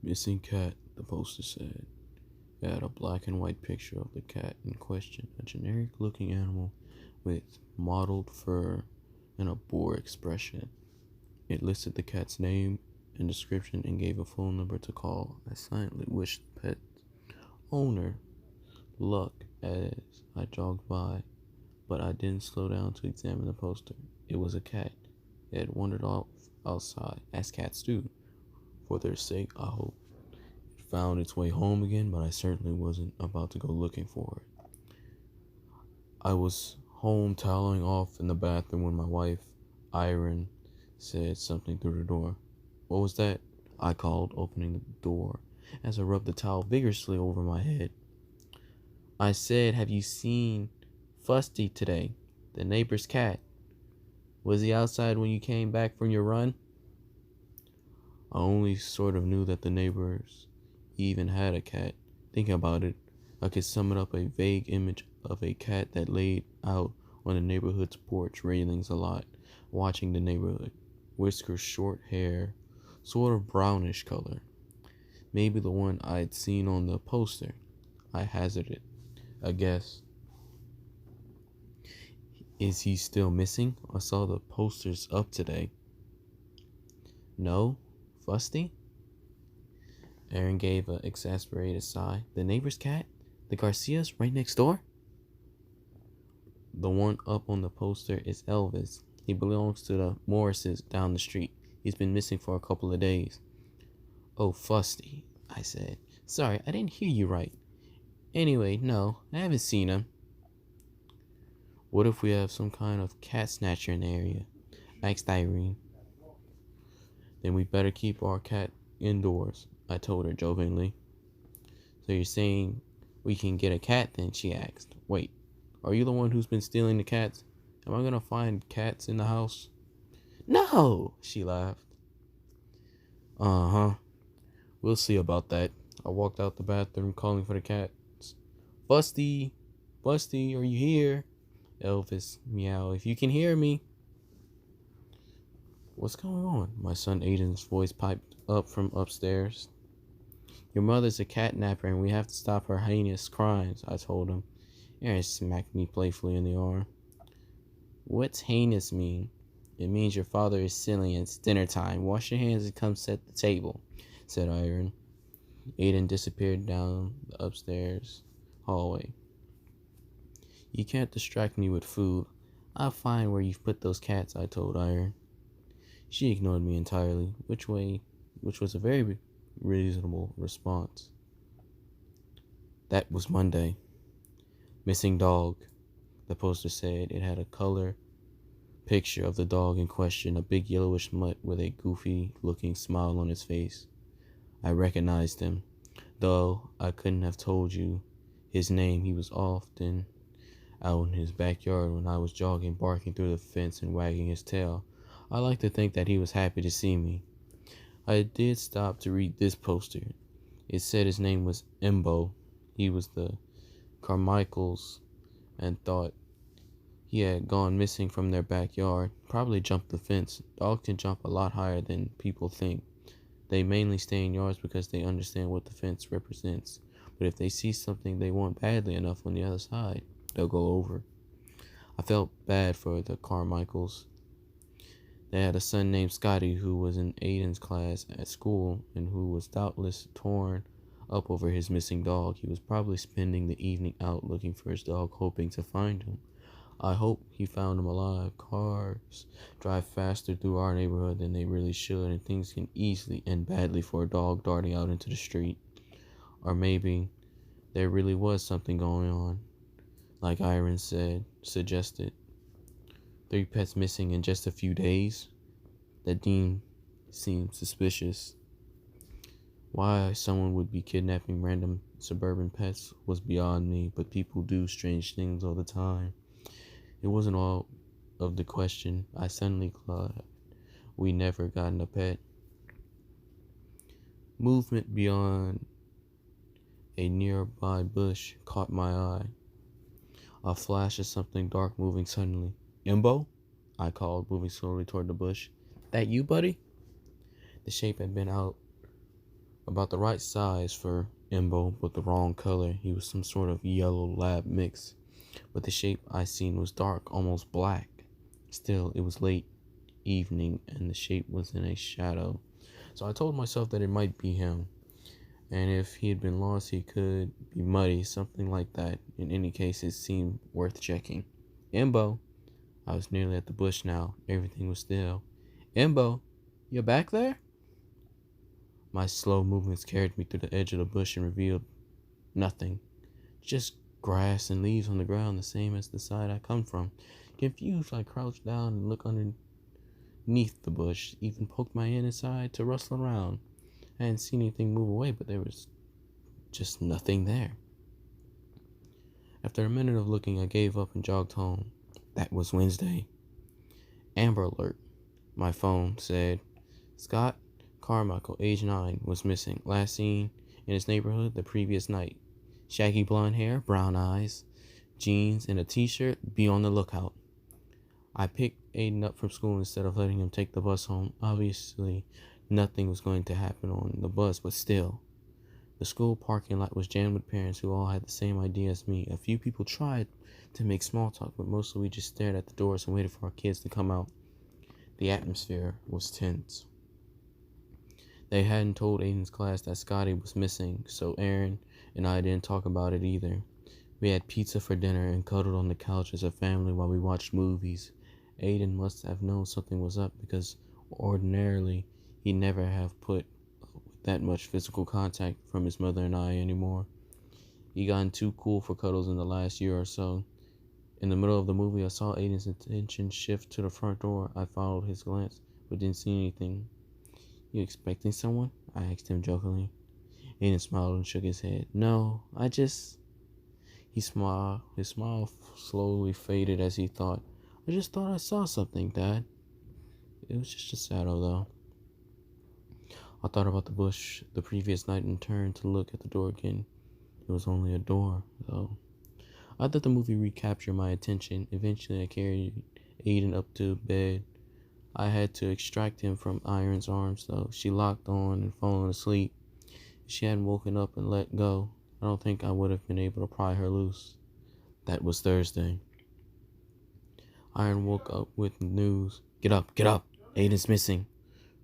Missing cat, the poster said. It had a black and white picture of the cat in question, a generic looking animal with mottled fur and a bored expression. It listed the cat's name and description and gave a phone number to call. I silently wished the pet owner luck as I jogged by, but I didn't slow down to examine the poster. It was a cat. It had wandered off outside, as cats do. For their sake, I hope it found its way home again, but I certainly wasn't about to go looking for it. I was home toweling off in the bathroom when my wife, Irene, said something through the door. What was that? I called, opening the door as I rubbed the towel vigorously over my head. I said, have you seen Fusty today, the neighbor's cat? Was he outside when you came back from your run? I only sort of knew that the neighbors even had a cat. Thinking about it, I could summon up a vague image of a cat that laid out on the neighborhood's porch railings a lot, watching the neighborhood. Whiskers, short hair, sort of brownish color. Maybe the one I'd seen on the poster. I hazarded a guess. Is he still missing? I saw the posters up today. No? Fusty? Aaron gave an exasperated sigh. The neighbor's cat? The Garcias right next door? The one up on the poster is Elvis. He belongs to the Morrises down the street. He's been missing for a couple of days. Oh, Fusty, I said. Sorry, I didn't hear you right. Anyway, no, I haven't seen him. What if we have some kind of cat snatcher in the area? Asked Irene. Then we better keep our cat indoors, I told her jokingly. So you're saying we can get a cat then? She asked. Wait, are you the one who's been stealing the cats? Am I gonna find cats in the house? No, she laughed. Uh-huh. We'll see about that. I walked out the bathroom calling for the cats. Busty, Busty, are you here? Elvis, meow, if you can hear me. What's going on? My son Aiden's voice piped up from upstairs. Your mother's a catnapper and we have to stop her heinous crimes, I told him. Aaron smacked me playfully in the arm. What's heinous mean? It means your father is silly and it's dinner time. Wash your hands and come set the table, said Aaron. Aiden disappeared down the upstairs hallway. You can't distract me with food. I'll find where you've put those cats, I told Iron. She ignored me entirely, which was a very reasonable response. That was Monday. Missing dog, the poster said. It had a color picture of the dog in question, a big yellowish mutt with a goofy-looking smile on his face. I recognized him, though I couldn't have told you his name. He was often out in his backyard when I was jogging, barking through the fence and wagging his tail. I like to think that he was happy to see me. I did stop to read this poster. It said his name was Embo. He was the Carmichaels and thought he had gone missing from their backyard. Probably jumped the fence. Dogs can jump a lot higher than people think. They mainly stay in yards because they understand what the fence represents. But if they see something they want badly enough on the other side, they'll go over. I felt bad for the Carmichaels. They had a son named Scotty who was in Aiden's class at school and who was doubtless torn up over his missing dog. He was probably spending the evening out looking for his dog, hoping to find him. I hope he found him alive. Cars drive faster through our neighborhood than they really should, and things can easily end badly for a dog darting out into the street. Or maybe there really was something going on, like Irene suggested. 3 pets missing in just a few days? That seemed suspicious. Why someone would be kidnapping random suburban pets was beyond me, but people do strange things all the time. It wasn't all of the question. I suddenly thought we never gotten a pet. Movement beyond a nearby bush caught my eye. A flash of something dark moving suddenly. Imbo? I called, moving slowly toward the bush. That you, buddy? The shape had been out about the right size for Imbo, but the wrong color. He was some sort of yellow lab mix, but the shape I seen was dark, almost black. Still, it was late evening and the shape was in a shadow. So I told myself that it might be him. And if he had been lost, he could be muddy, something like that. In any case, it seemed worth checking. Imbo. I was nearly at the bush now. Everything was still. Imbo, you back there? My slow movements carried me through the edge of the bush and revealed nothing. Just grass and leaves on the ground, the same as the side I come from. Confused, I crouched down and looked underneath the bush, even poked my hand inside to rustle around. I hadn't seen anything move away, but there was just nothing there. After a minute of looking, I gave up and jogged home. That was Wednesday. Amber Alert. My phone said, Scott Carmichael, age 9, was missing. Last seen in his neighborhood the previous night. Shaggy blonde hair, brown eyes, jeans, and a t-shirt. Be on the lookout. I picked Aiden up from school instead of letting him take the bus home. Obviously, nothing was going to happen on the bus, but still. The school parking lot was jammed with parents who all had the same idea as me. A few people tried to make small talk, but mostly we just stared at the doors and waited for our kids to come out. The atmosphere was tense. They hadn't told Aiden's class that Scotty was missing, so Aaron and I didn't talk about it either. We had pizza for dinner and cuddled on the couch as a family while we watched movies. Aiden must have known something was up because ordinarily he'd never have put that much physical contact from his mother and I anymore. He'd gotten too cool for cuddles in the last year or so. In the middle of the movie, I saw Aiden's attention shift to the front door. I followed his glance, but didn't see anything. You expecting someone? I asked him jokingly. Aiden smiled and shook his head. No, He smiled. His smile slowly faded as he thought. I just thought I saw something, Dad. It was just a shadow, though. I thought about the bush the previous night and turned to look at the door again. It was only a door, though. I thought the movie recaptured my attention. Eventually, I carried Aiden up to bed. I had to extract him from Iron's arms, though. She locked on and fallen asleep. If she hadn't woken up and let go, I don't think I would have been able to pry her loose. That was Thursday. Iron woke up with news. Get up, get up. Aiden's missing.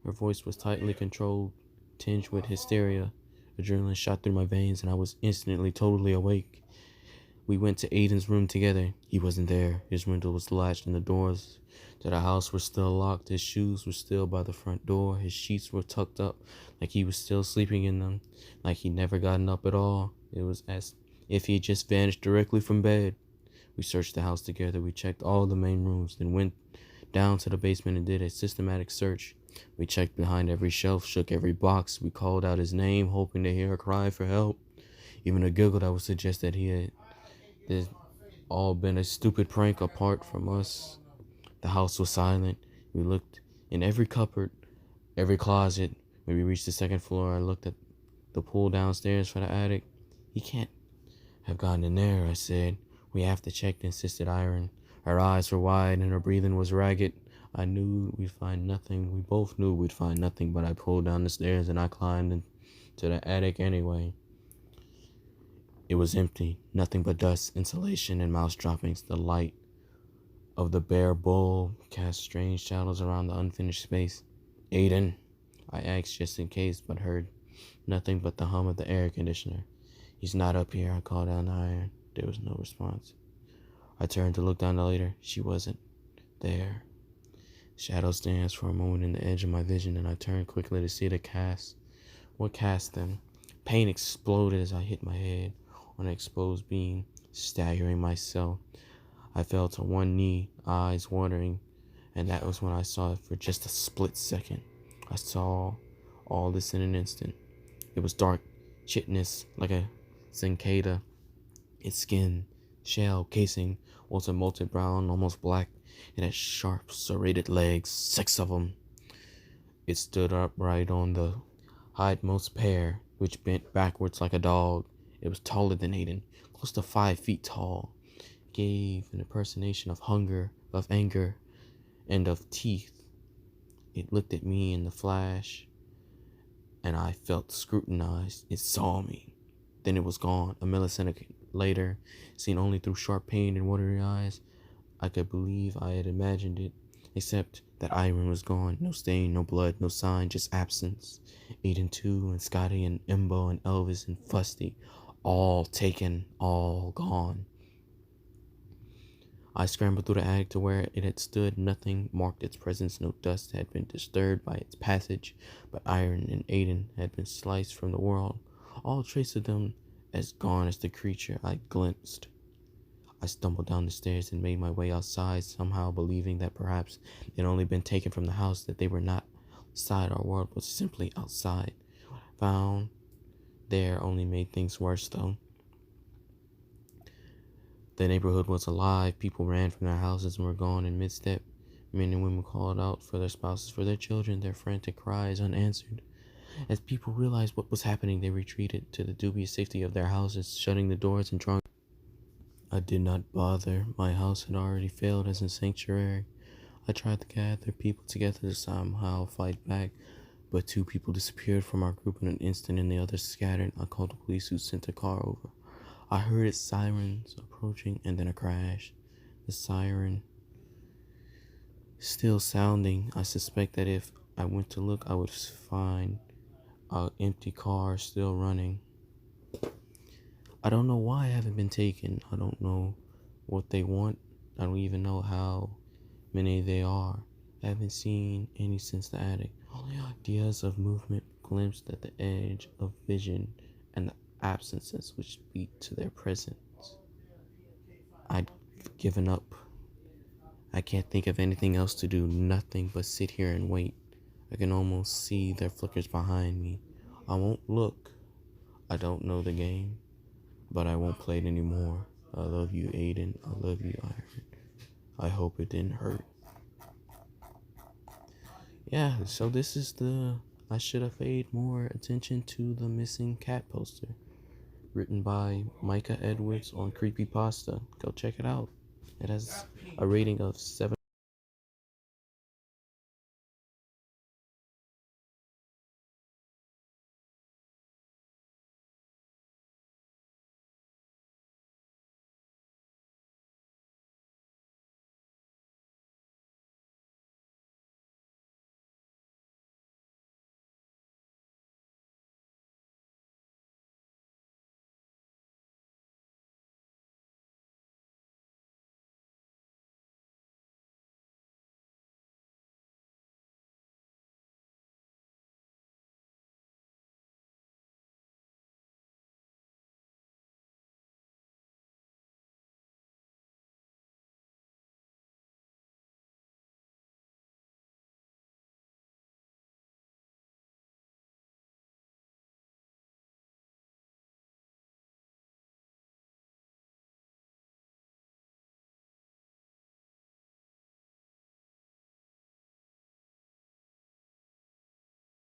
Her voice was tightly controlled, tinged with hysteria. Adrenaline shot through my veins and I was instantly totally awake. We went to Aiden's room together. He wasn't there. His window was latched and the doors to the house were still locked. His shoes were still by the front door. His sheets were tucked up like he was still sleeping in them, like he'd never gotten up at all. It was as if he had just vanished directly from bed. We searched the house together. We checked all the main rooms, then went down to the basement and did a systematic search. We checked behind every shelf, shook every box. We called out his name, hoping to hear a cry for help. Even a giggle that would suggest that he had this all been a stupid prank apart from us. The house was silent. We looked in every cupboard, every closet. When we reached the second floor, I looked at the pool downstairs for the attic. He can't have gotten in there, I said. We have to check, insisted Iron. Her eyes were wide and her breathing was ragged. I knew we'd find nothing. We both knew we'd find nothing, but I pulled down the stairs and I climbed into the attic anyway. It was empty, nothing but dust, insulation, and mouse droppings. The light of the bare bulb cast strange shadows around the unfinished space. Aiden, I asked just in case, but heard nothing but the hum of the air conditioner. He's not up here, I called down to Iron. There was no response. I turned to look down the ladder. She wasn't there. Shadows danced for a moment in the edge of my vision, and I turned quickly to see the cast. What cast them? Pain exploded as I hit my head on an exposed beam, staggering myself. I fell to one knee, eyes watering, and that was when I saw it for just a split second. I saw all this in an instant. It was dark, chitinous, like a cicada. Its skin, shell, casing was a molten brown, almost black. It had sharp, serrated legs, 6 of them. It stood upright on the hindmost pair, which bent backwards like a dog. It was taller than Aiden, close to 5 feet tall. It gave an impersonation of hunger, of anger, and of teeth. It looked at me in the flash and I felt scrutinized. It saw me. Then it was gone. A millisecond later, seen only through sharp pain and watery eyes, I could believe I had imagined it, except that Iron was gone. No stain, no blood, no sign, just absence. Aiden too, and Scotty, and Imbo, and Elvis, and Fusty, all taken, all gone. I scrambled through the attic to where it had stood. Nothing marked its presence. No dust had been disturbed by its passage, but Iron and Aiden had been sliced from the world, all trace of them as gone as the creature I glimpsed. I stumbled down the stairs and made my way outside, somehow believing that perhaps they'd only been taken from the house, that they were not outside our world, but simply outside. Found there only made things worse, though. The neighborhood was alive. People ran from their houses and were gone in mid-step. Men and women called out for their spouses, for their children, their frantic cries unanswered. As people realized what was happening, they retreated to the dubious safety of their houses, shutting the doors and drawing. I did not bother. My house had already failed as a sanctuary. I tried to gather people together to somehow fight back, but 2 people disappeared from our group in an instant and the others scattered. I called the police, who sent a car over. I heard its sirens approaching and then a crash. The siren still sounding. I suspect that if I went to look, I would find an empty car still running. I don't know why I haven't been taken. I don't know what they want. I don't even know how many they are. I haven't seen any since the attic. Only ideas of movement glimpsed at the edge of vision, and the absences which speak to their presence. I'd given up. I can't think of anything else to do, nothing but sit here and wait. I can almost see their flickers behind me. I won't look. I don't know the game, but I won't play it anymore. I love you, Aiden. I love you, Iron. I hope it didn't hurt. Yeah, so this is I should have paid more attention to the missing cat poster, written by Micah Edwards on Creepypasta. Go check it out. It has a rating of 7.